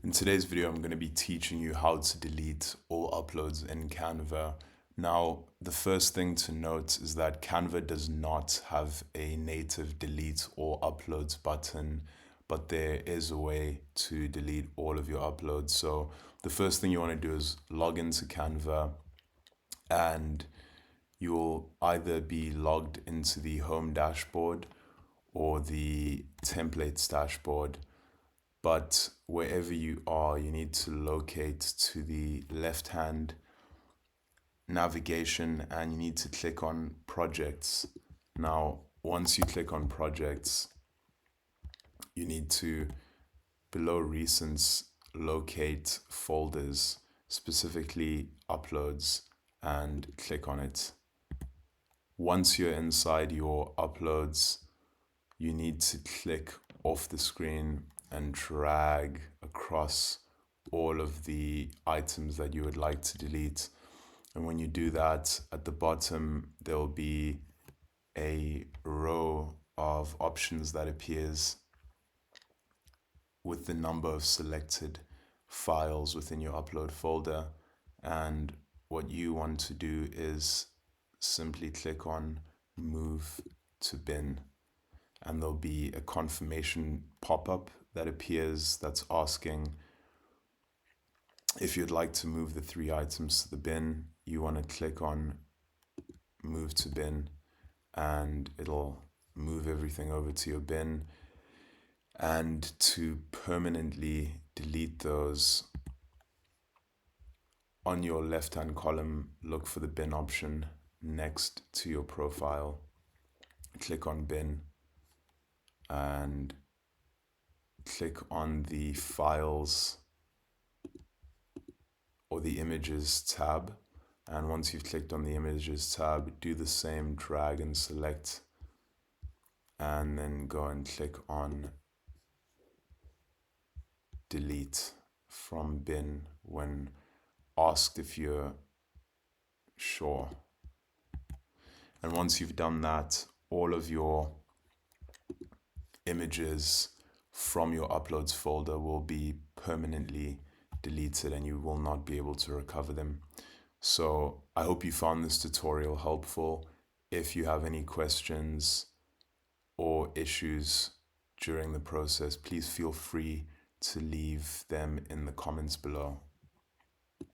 In today's video, I'm going to be teaching you how to delete all uploads in Canva. Now, the first thing to note is that Canva does not have a native delete all uploads button, but there is a way to delete all of your uploads. So the first thing you want to do is log into Canva, and you'll either be logged into the home dashboard or the templates dashboard. But wherever you are, you need to locate to the left-hand navigation and you need to click on projects. Now, once you click on projects, you need to, below recents, locate folders, specifically uploads, and click on it. Once you're inside your uploads, you need to click off the screen and drag across all of the items that you would like to delete. And when you do that, at the bottom, there'll be a row of options that appears with the number of selected files within your upload folder. And what you want to do is simply click on Move to Bin, and there'll be a confirmation pop-up that appears that's asking if you'd like to move the 3 items to the bin. You want to click on Move to Bin, and it'll move everything over to your bin. And to permanently delete those, on your left-hand column, look for the bin option next to your profile. Click on Bin and click on the Files or the Images tab. And once you've clicked on the Images tab, do the same, drag and select, and then go and click on Delete from Bin when asked if you're sure. And once you've done that, all of your images from your uploads folder will be permanently deleted and you will not be able to recover them. So I hope you found this tutorial helpful. If you have any questions or issues during the process, please feel free to leave them in the comments below.